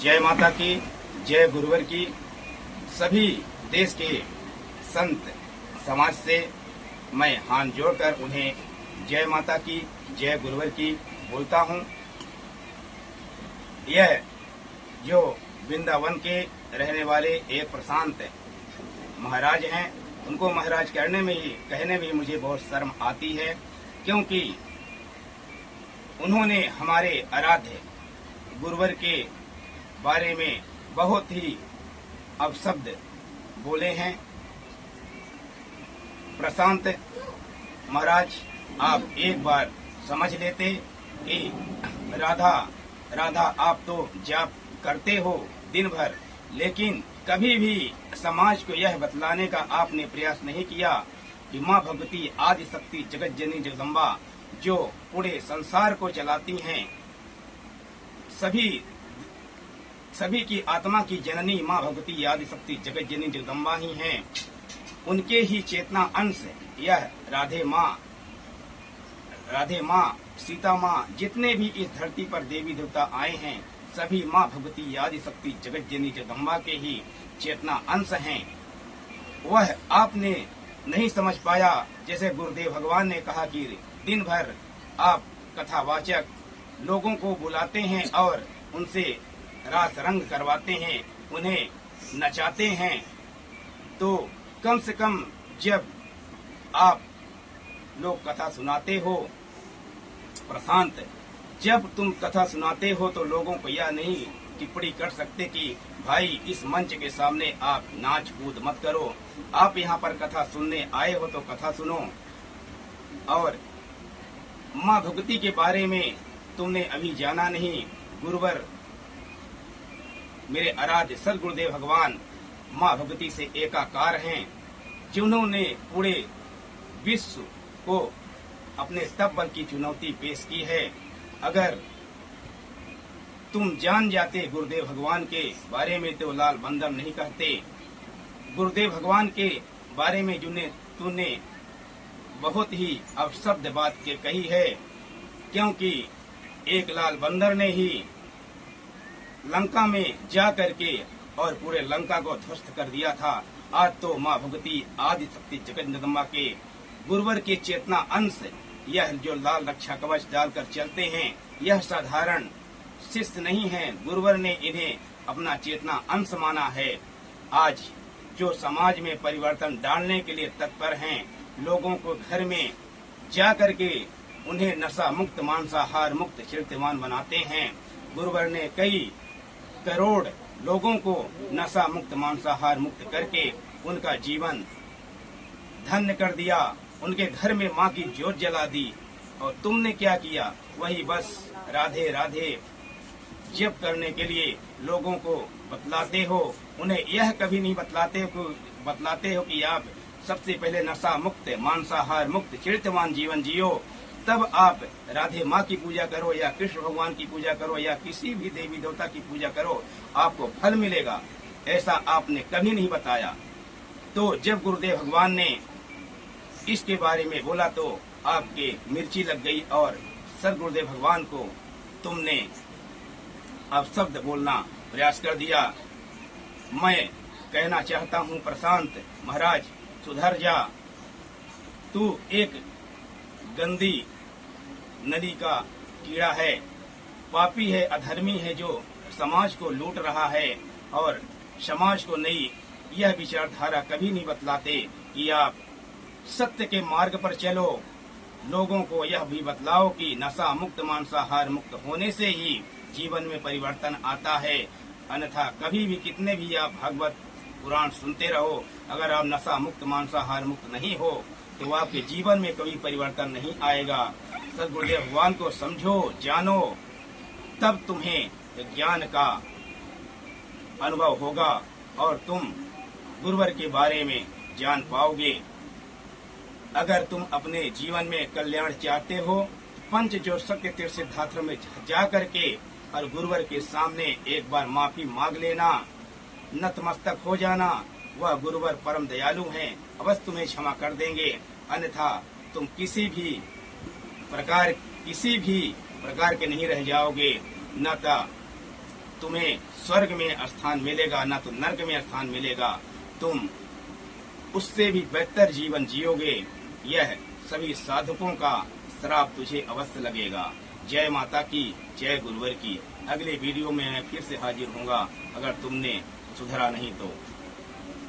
जय माता की, जय गुरुवर की। सभी देश के संत समाज से मैं हाथ जोड़कर उन्हें जय माता की, जय गुरुवर की बोलता हूँ। यह जो वृंदावन के रहने वाले एक प्रशांत महाराज हैं, उनको महाराज कहने में ही मुझे बहुत शर्म आती है, क्योंकि उन्होंने हमारे आराध्य गुरुवर के बारे में बहुत ही अपशब्द बोले हैं। प्रशांत महाराज, आप एक बार समझ लेते कि राधा आप तो जाप करते हो दिन भर, लेकिन कभी भी समाज को यह बतलाने का आपने प्रयास नहीं किया कि माँ भगवती आदि शक्ति जगत जननी जगदम्बा जो पूरे संसार को चलाती हैं, सभी की आत्मा की जननी माँ भगवती आदि शक्ति जगत जननी जगदम्बा ही हैं। उनके ही चेतना अंश यह राधे माँ, सीता माँ, जितने भी इस धरती पर देवी देवता आए हैं, सभी माँ भगवती आदि शक्ति जगत जननी जगदम्बा के ही चेतना अंश हैं। वह आपने नहीं समझ पाया। जैसे गुरुदेव भगवान ने कहा कि दिन भर आप कथावाचक लोगों को बुलाते हैं और उनसे रास रंग करवाते हैं, उन्हें नचाते हैं, तो कम से कम जब आप लोग कथा सुनाते हो प्रशांत, जब तुम कथा सुनाते हो तो लोगों को यह नहीं टिप्पणी कर सकते कि भाई इस मंच के सामने आप नाच कूद मत करो, आप यहाँ पर कथा सुनने आए हो तो कथा सुनो। और माँ भगवती के बारे में तुमने अभी जाना नहीं। गुरुवर मेरे आराध्य सदगुरुदेव भगवान माँ भगवती से एकाकार हैं, जिन्होंने पूरे विश्व को अपने तप बल की चुनौती पेश की है। अगर तुम जान जाते गुरुदेव भगवान के बारे में तो लाल बंदर नहीं कहते। गुरुदेव भगवान के बारे में तूने बहुत ही अपशब्द बात के कही है, क्योंकि एक लाल बंदर ने ही लंका में जा करके और पूरे लंका को ध्वस्त कर दिया था। आज तो माँ भगवती आदि शक्ति जगत जगदम्बा के गुरुवर के चेतना अंश यह जो लाल रक्षा कवच डालकर चलते हैं, यह साधारण शिष्य नहीं है। गुरुवर ने इन्हें अपना चेतना अंश माना है। आज जो समाज में परिवर्तन डालने के लिए तत्पर हैं, लोगों को घर में जा करके उन्हें नशा मुक्त, मांसाहार मुक्त, कीर्तिमान बनाते हैं। गुरुवर ने कई करोड़ लोगों को नशा मुक्त, मांसाहार मुक्त करके उनका जीवन धन्य कर दिया, उनके घर में माँ की ज्योत जला दी। और तुमने क्या किया? वही बस राधे राधे जप करने के लिए लोगों को बतलाते हो। उन्हें यह कभी नहीं बतलाते हो कि आप सबसे पहले नशा मुक्त, मांसाहार मुक्त, कीर्तिमान जीवन जियो, तब आप राधे माँ की पूजा करो या कृष्ण भगवान की पूजा करो या किसी भी देवी देवता की पूजा करो, आपको फल मिलेगा। ऐसा आपने कभी नहीं बताया। तो जब गुरुदेव भगवान ने इसके बारे में बोला तो आपके मिर्ची लग गई और सदगुरुदेव भगवान को तुमने अपशब्द बोलना प्रयास कर दिया। मैं कहना चाहता हूँ प्रशांत महाराज, सुधर जा। तू एक गंदी नदी का कीड़ा है, पापी है, अधर्मी है, जो समाज को लूट रहा है और समाज को नई यह विचारधारा कभी नहीं बतलाते कि आप सत्य के मार्ग पर चलो। लोगों को यह भी बतलाओ कि नशा मुक्त, मांसाहार मुक्त होने से ही जीवन में परिवर्तन आता है। अन्यथा कभी भी कितने भी आप भागवत पुराण सुनते रहो, अगर आप नशा मुक्त, मांसाहार मुक्त नहीं हो तो आपके जीवन में कभी परिवर्तन नहीं आएगा। सदगुरुदेव भगवान को समझो, जानो, तब तुम्हें ज्ञान का अनुभव होगा और तुम गुरुवर के बारे में जान पाओगे। अगर तुम अपने जीवन में कल्याण चाहते हो, पंच जो सत्य तीर्थ सिद्धार्थ में जा करके और गुरुवर के सामने एक बार माफी मांग लेना, नतमस्तक हो जाना। वह गुरुवर परम दयालु हैं, अवश्य तुम्हें क्षमा कर देंगे। अन्यथा तुम किसी भी प्रकार के नहीं रह जाओगे, न तुम्हें स्वर्ग में स्थान मिलेगा, न तो नरक में स्थान मिलेगा। तुम उससे भी बेहतर जीवन जियोगे। यह सभी साधकों का श्राप तुझे अवश्य लगेगा। जय माता की, जय गुरुवर की। अगले वीडियो में मैं फिर से हाजिर होऊंगा। अगर तुमने सुधरा नहीं तो